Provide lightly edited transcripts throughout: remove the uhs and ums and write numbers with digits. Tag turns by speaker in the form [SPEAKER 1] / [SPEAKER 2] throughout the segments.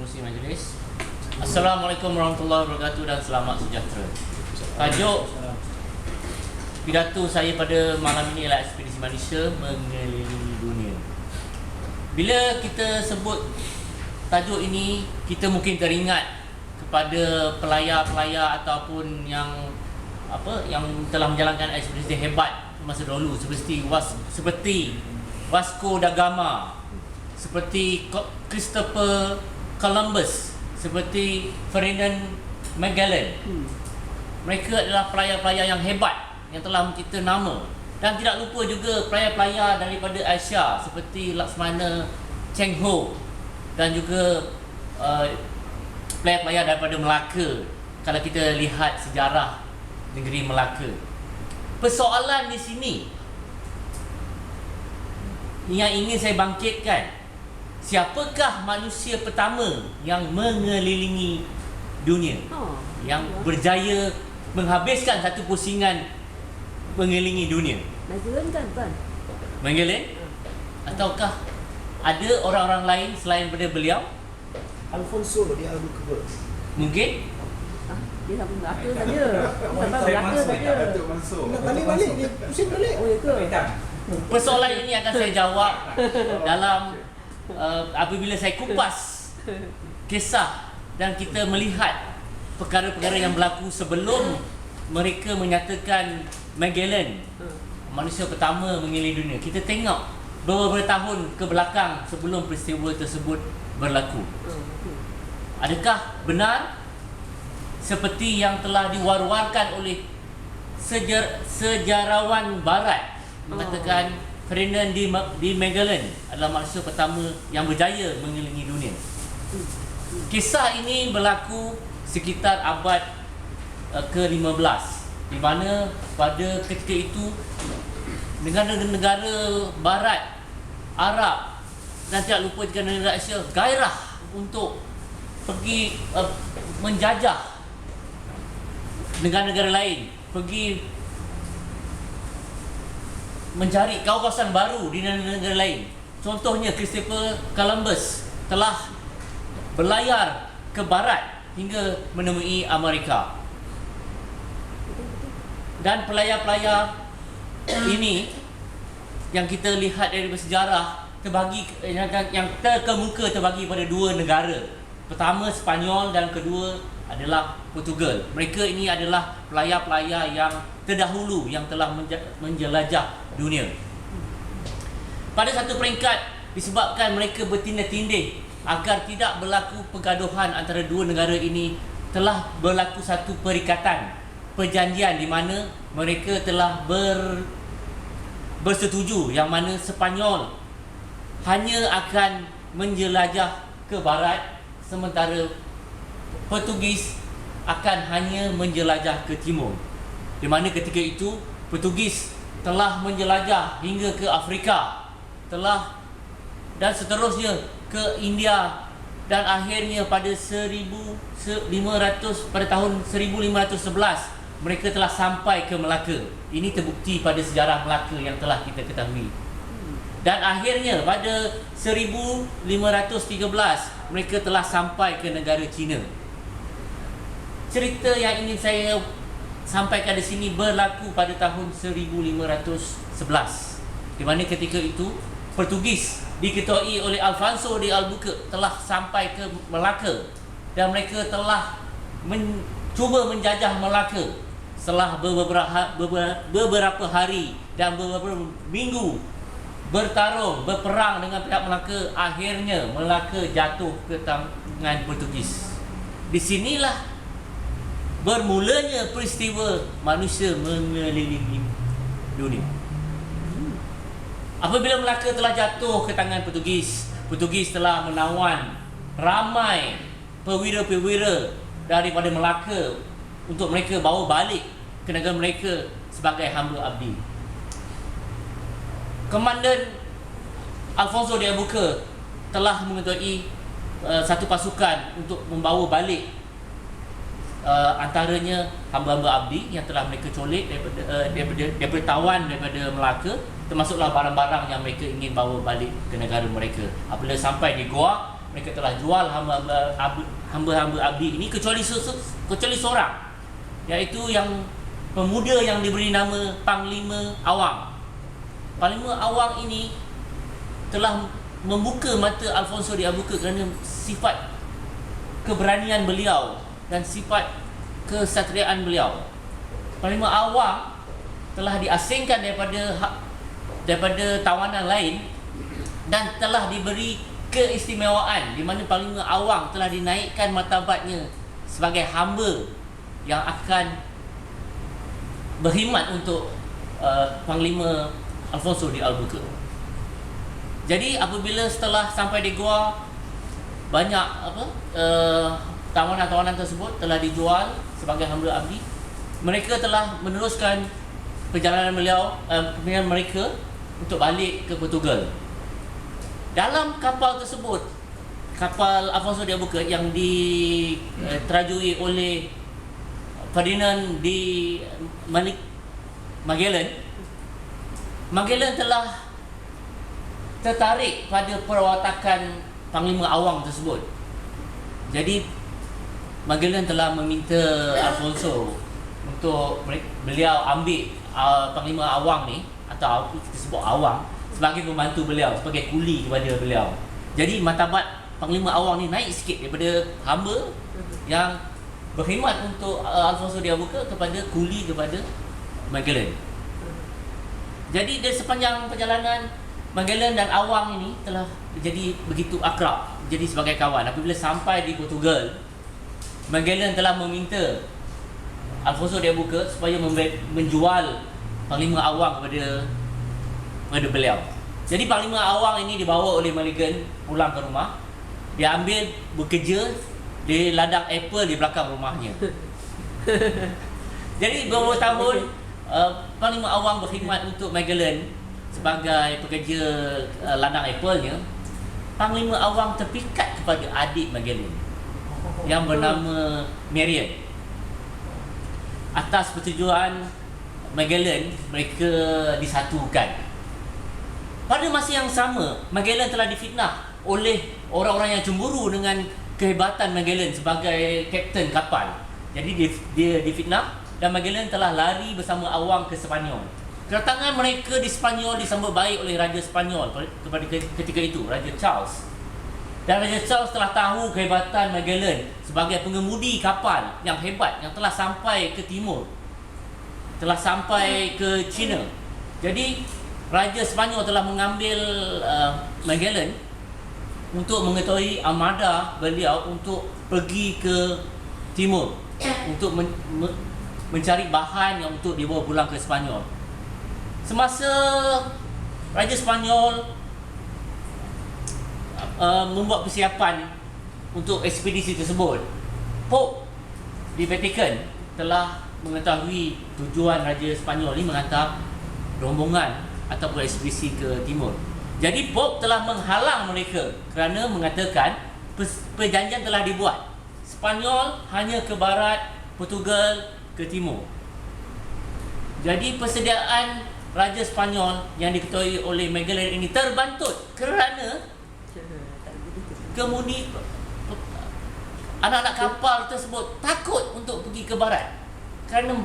[SPEAKER 1] Pengerusi Majlis. Assalamualaikum warahmatullahi wabarakatuh dan selamat sejahtera. Tajuk pidato saya pada malam ini ialah Ekspedisi Manusia Mengelilingi Dunia. Bila kita sebut tajuk ini, kita mungkin teringat kepada pelayar-pelayar ataupun yang telah menjalankan ekspedisi hebat masa dahulu, seperti Vasco da Gama, seperti Christopher Columbus, seperti Ferdinand Magellan. Mereka adalah pelayar-pelayar yang hebat yang telah mencipta nama. Dan tidak lupa juga pelayar-pelayar daripada Asia seperti Laksamana Cheng Ho dan juga pelayar-pelayar daripada Melaka. Kalau kita lihat sejarah negeri Melaka, persoalan di sini yang ingin saya bangkitkan, siapakah manusia pertama yang mengelilingi dunia, yang berjaya menghabiskan satu pusingan mengelilingi dunia?
[SPEAKER 2] Magellan kan, Tuan?
[SPEAKER 1] Magellan? Ataukah ada orang-orang lain selain daripada beliau?
[SPEAKER 3] Alfonso di Albuquerque.
[SPEAKER 1] Mungkin?
[SPEAKER 2] Dia sampai Melaka saja. Sampai Melaka saja.
[SPEAKER 3] Nak balik-balik, dia pusing balik.
[SPEAKER 2] Oh, ya ke?
[SPEAKER 1] Persoalan ini akan saya jawab dalam apabila saya kupas kisah dan kita melihat perkara-perkara yang berlaku sebelum mereka menyatakan Magellan manusia pertama mengelilingi dunia. Kita tengok beberapa tahun ke belakang sebelum peristiwa tersebut berlaku. Adakah benar seperti yang telah diwar-warkan oleh sejarawan barat mengatakan Ferdinand di Magellan adalah manusia pertama yang berjaya mengelilingi dunia? Kisah ini berlaku sekitar abad ke-15, di mana pada ketika itu negara-negara barat, Arab dan tidak lupa juga negara Asia gairah untuk pergi menjajah negara-negara lain, pergi mencari kawasan baru di negara lain. Contohnya Christopher Columbus telah berlayar ke barat hingga menemui Amerika. Dan pelayar-pelayar ini yang kita lihat dari sejarah terbagi, yang terkemuka terbagi pada dua negara. Pertama Spanyol dan kedua adalah Portugal. Mereka ini adalah pelayar-pelayar yang terdahulu yang telah menjelajah dunia. Pada satu peringkat, disebabkan mereka bertindih-tindih agar tidak berlaku pergaduhan antara dua negara ini, telah berlaku satu perikatan, perjanjian di mana mereka telah bersetuju yang mana Sepanyol hanya akan menjelajah ke barat, sementara Portugis akan hanya menjelajah ke timur. Di mana ketika itu Portugis telah menjelajah hingga ke Afrika, dan seterusnya ke India, dan akhirnya pada tahun 1511 mereka telah sampai ke Melaka. Ini terbukti pada sejarah Melaka yang telah kita ketahui. Dan akhirnya pada 1513 mereka telah sampai ke negara China. Cerita yang ingin saya sampaikan di sini berlaku pada tahun 1511, di mana ketika itu Portugis diketuai oleh Alfonso de Albuquerque telah sampai ke Melaka, dan mereka telah cuba menjajah Melaka. Setelah beberapa hari dan beberapa minggu berperang dengan pihak Melaka, akhirnya Melaka jatuh ke tangan Portugis. Di sinilah bermulanya peristiwa manusia mengelilingi dunia. Apabila Melaka telah jatuh ke tangan Portugis, Portugis telah menawan ramai perwira-perwira daripada Melaka untuk mereka bawa balik ke negara mereka sebagai hamba abdi. Komandan Alfonso de Albuquerque telah mengetuai satu pasukan untuk membawa balik antaranya hamba-hamba abdi yang telah mereka colik daripada tawan daripada Melaka, termasuklah barang-barang yang mereka ingin bawa balik ke negara mereka. Apabila sampai di Goa, mereka telah jual hamba-hamba abdi ini kecuali seorang, iaitu yang pemuda yang diberi nama Panglima Awang. Panglima Awang ini telah membuka mata Alfonso de Albuquerque kerana sifat keberanian beliau dan sifat kesatriaan beliau. Panglima Awang telah diasingkan daripada tawanan lain dan telah diberi keistimewaan di mana Panglima Awang telah dinaikkan martabatnya sebagai hamba yang akan berkhidmat untuk Panglima Alfonso de Albuquerque. Jadi apabila setelah sampai di gua, banyak tawanan-tawanan tersebut telah dijual sebagai hamba abdi. Mereka telah meneruskan perjalanan mereka untuk balik ke Portugal. Dalam kapal tersebut, kapal Alfonso de Albuquerque yang diterajui oleh Ferdinand de Magellan telah tertarik pada perwatakan Panglima Awang tersebut. Jadi Magellan telah meminta Alfonso untuk beliau ambil Panglima Awang ni, atau kita sebut Awang, sebagai pembantu beliau, sebagai kuli kepada beliau. Jadi martabat Panglima Awang ni naik sikit daripada hamba yang berkhidmat untuk Alfonso de Albuquerque kepada kuli kepada Magellan. Jadi dari sepanjang perjalanan, Magellan dan Awang ini telah jadi begitu akrab, jadi sebagai kawan. Apabila sampai di Portugal, Magellan telah meminta Alfonso de Albuquerque supaya menjual Panglima Awang kepada beliau. Jadi Panglima Awang ini dibawa oleh Magellan pulang ke rumah. Dia ambil bekerja di ladang apple di belakang rumahnya. Jadi beberapa tahun Panglima Awang berkhidmat untuk Magellan sebagai pekerja ladang apple-nya. Panglima Awang terpikat kepada adik Magellan yang bernama Marian. Atas persetujuan Magellan, mereka disatukan. Pada masa yang sama, Magellan telah difitnah oleh orang-orang yang cemburu dengan kehebatan Magellan sebagai kapten kapal. Jadi dia difitnah dan Magellan telah lari bersama Awang ke Sepanyol. Kedatangan mereka di Sepanyol disambut baik oleh Raja Sepanyol kepada ketika itu, Raja Charles. Dan Raja Charles telah tahu kehebatan Magellan sebagai pengemudi kapal yang hebat yang telah sampai ke timur, telah sampai ke China. Jadi Raja Sepanyol telah mengambil Magellan untuk mengetahui armada beliau untuk pergi ke timur untuk mencari bahan yang untuk dibawa pulang ke Sepanyol. Semasa Raja Sepanyol membuat persiapan untuk ekspedisi tersebut, Pope di Vatican telah mengetahui tujuan Raja Sepanyol ini menghantar rombongan ataupun ekspedisi ke timur. Jadi Pope telah menghalang mereka kerana mengatakan perjanjian telah dibuat. Sepanyol hanya ke barat, Portugal ke timur. Jadi persediaan Raja Sepanyol yang diketuai oleh Magellan ini terbantut kerana kemudi anak-anak kapal tersebut takut untuk pergi ke barat. Kerana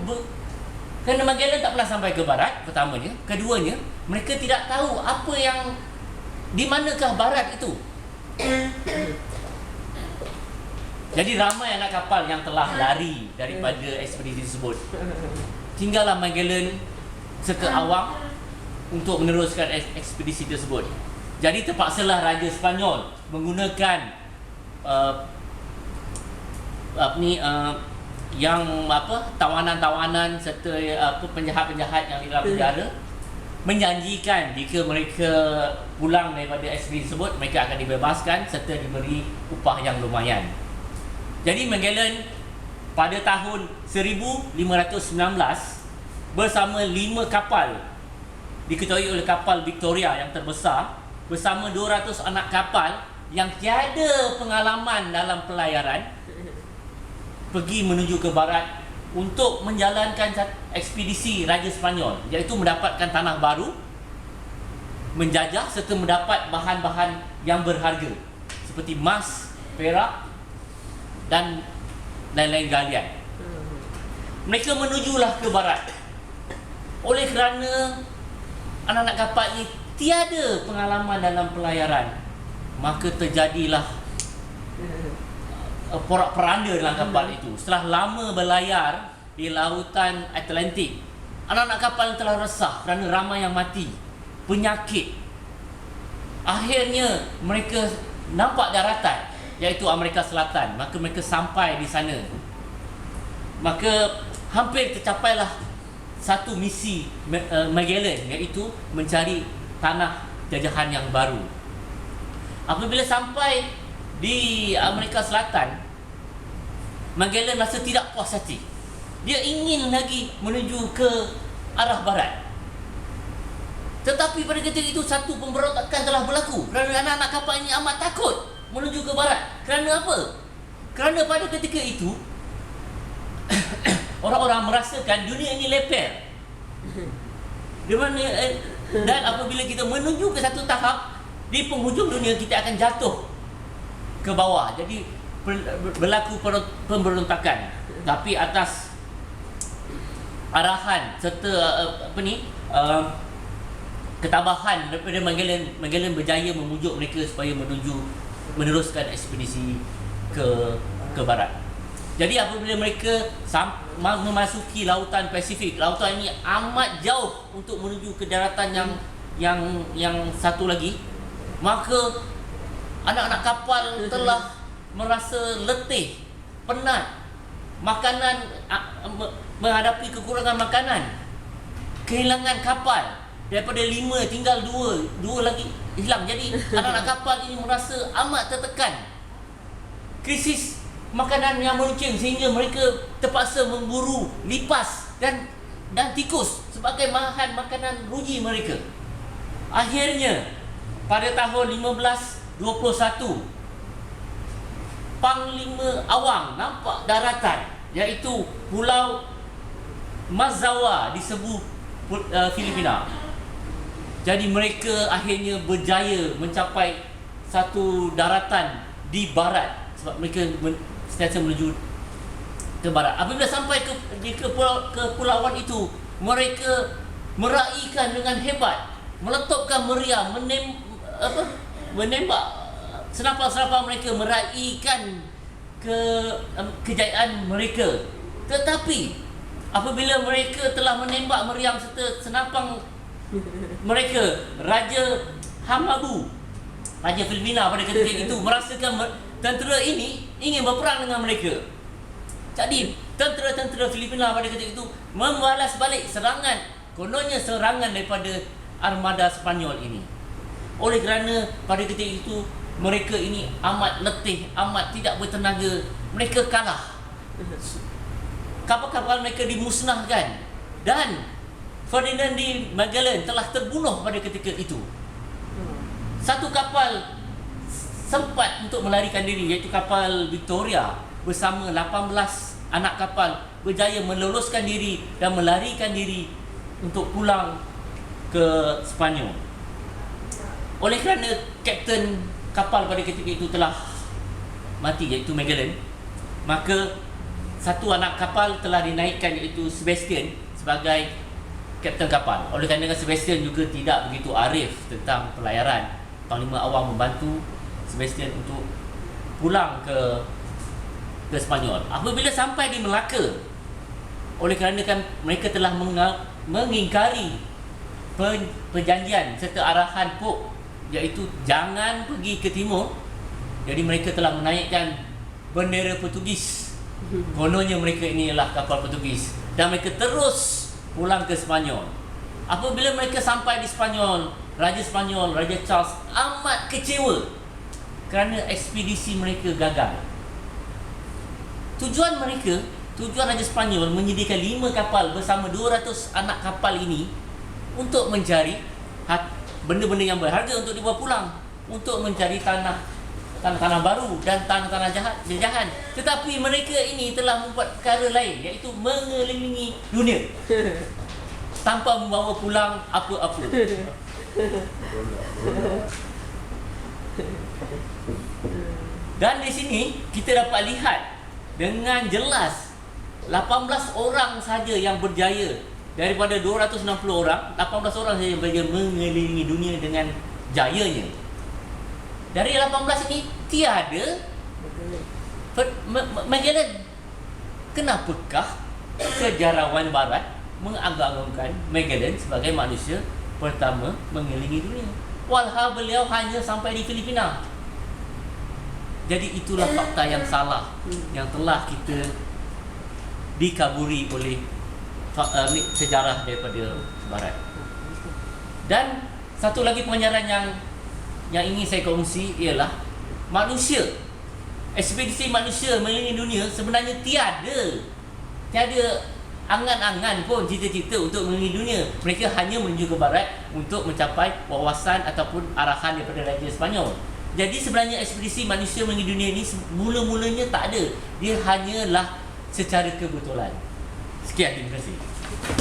[SPEAKER 1] Magellan tak pernah sampai ke barat, pertamanya. Keduanya, mereka tidak tahu apa yang di manakah barat itu. Jadi ramai anak kapal yang telah lari daripada ekspedisi tersebut. Tinggallah Magellan serta Awang untuk meneruskan ekspedisi tersebut. Jadi terpaksalah Raja Sepanyol menggunakan tawanan-tawanan serta penjahat-penjahat yang di dalam penjara, menjanjikan jika mereka pulang daripada ekspedisi tersebut, mereka akan dibebaskan serta diberi upah yang lumayan. Jadi Magellan pada tahun 1519 bersama 5 kapal diketuai oleh kapal Victoria yang terbesar bersama 200 anak kapal yang tiada pengalaman dalam pelayaran pergi menuju ke barat untuk menjalankan ekspedisi Raja Sepanyol, iaitu mendapatkan tanah baru, menjajah serta mendapat bahan-bahan yang berharga seperti emas, perak dan lain-lain galian. Mereka menujulah ke barat. Oleh kerana anak-anak kapal ini tiada pengalaman dalam pelayaran, maka terjadilah porak-peranda dalam kapal itu. Setelah lama berlayar di lautan Atlantik, anak-anak kapal telah resah kerana ramai yang mati, penyakit. Akhirnya mereka nampak daratan, iaitu Amerika Selatan. Maka mereka sampai di sana. Maka hampir tercapailah satu misi Magellan, iaitu mencari tanah jajahan yang baru. Apabila sampai di Amerika Selatan, Magellan rasa tidak puas hati. Dia ingin lagi menuju ke arah barat. Tetapi pada ketika itu satu pemberontakan telah berlaku kerana anak-anak kapal ini amat takut menuju ke barat. Kerana apa? Kerana pada ketika itu orang-orang merasakan dunia ini leper. Di mana dan apabila kita menuju ke satu tahap, di penghujung dunia kita akan jatuh ke bawah. Jadi berlaku pemberontakan. Tapi atas arahan serta ketabahan daripada Magellan berjaya memujuk mereka supaya meneruskan ekspedisi ke barat. Jadi apabila mereka memasuki lautan Pasifik, lautan ini amat jauh untuk menuju ke daratan yang satu lagi, maka anak-anak kapal telah merasa letih, penat, makanan, menghadapi kekurangan makanan, kehilangan kapal. Daripada 5 tinggal 2 lagi hilang. Jadi anak-anak kapal ini merasa amat tertekan. Krisis makanan yang meruncing sehingga mereka terpaksa memburu lipas dan tikus sebagai bahan makanan ruji mereka. Akhirnya pada tahun 1521, Panglima Awang nampak daratan, iaitu Pulau Mazawa di Sebu Filipina. Jadi mereka akhirnya berjaya mencapai satu daratan di barat, sebab mereka sentiasa menuju ke barat. Apabila sampai ke kepulauan itu, mereka meraihkan dengan hebat, meletupkan meriam, menembak senapal-senapal mereka, meraihkan kejayaan mereka. Tetapi apabila mereka telah menembak meriam serta senapang mereka, Raja Hamabu, Raja Filipina pada ketika itu merasakan tentera ini ingin berperang dengan mereka. Jadi tentera-tentera Filipina pada ketika itu membalas balik serangan, kononnya serangan daripada armada Sepanyol ini. Oleh kerana pada ketika itu mereka ini amat letih, amat tidak bertenaga, mereka kalah. Kapal-kapal mereka dimusnahkan dan Ferdinand di Magellan telah terbunuh pada ketika itu. Satu kapal sempat untuk melarikan diri, iaitu kapal Victoria bersama 18 anak kapal berjaya meloloskan diri dan melarikan diri untuk pulang ke Sepanyol. Oleh kerana kapten kapal pada ketika itu telah mati, iaitu Magellan, maka satu anak kapal telah dinaikkan, iaitu Sebastian, sebagai kapten kapal. Oleh kerana Sebastian juga tidak begitu arif tentang pelayaran, Panglima Awang membantu Sebastian untuk pulang ke Sepanyol. Apabila sampai di Melaka, oleh kerana kan mereka telah mengingkari perjanjian serta arahan Pope, iaitu jangan pergi ke timur, jadi mereka telah menaikkan bendera Portugis. Kononnya mereka ini ialah kapal Portugis, dan mereka terus pulang ke Sepanyol. Apabila mereka sampai di Sepanyol, Raja Sepanyol, Raja Charles amat kecewa kerana ekspedisi mereka gagal. Tujuan Raja Sepanyol menyediakan 5 kapal bersama 200 anak kapal ini untuk mencari benda-benda yang berharga untuk dibawa pulang, untuk mencari tanah-tanah baru dan tanah-tanah jajahan. Tetapi mereka ini telah membuat perkara lain, iaitu mengelilingi dunia tanpa membawa pulang apa-apa. Dan di sini kita dapat lihat dengan jelas 18 orang saja yang berjaya daripada 260 orang, 18 orang saja yang berjaya mengelilingi dunia dengan jayanya. Dari 18 ini tiada Magellan. Kenapakah sejarawan barat mengagungkan Magellan sebagai manusia pertama mengelilingi dunia, walhal beliau hanya sampai di Filipina? Jadi itulah fakta yang salah yang telah kita dikaburi oleh sejarah daripada barat. Dan satu lagi pengajaran yang ingin saya kongsi ialah ekspedisi manusia mengelilingi dunia sebenarnya tiada angan-angan pun, cita-cita untuk mengelilingi dunia. Mereka hanya menuju ke barat untuk mencapai wawasan ataupun arahan daripada Raja Sepanyol. Jadi sebenarnya ekspedisi manusia mengelilingi dunia ini mula-mulanya tak ada. Dia hanyalah secara kebetulan. Sekian, terima kasih.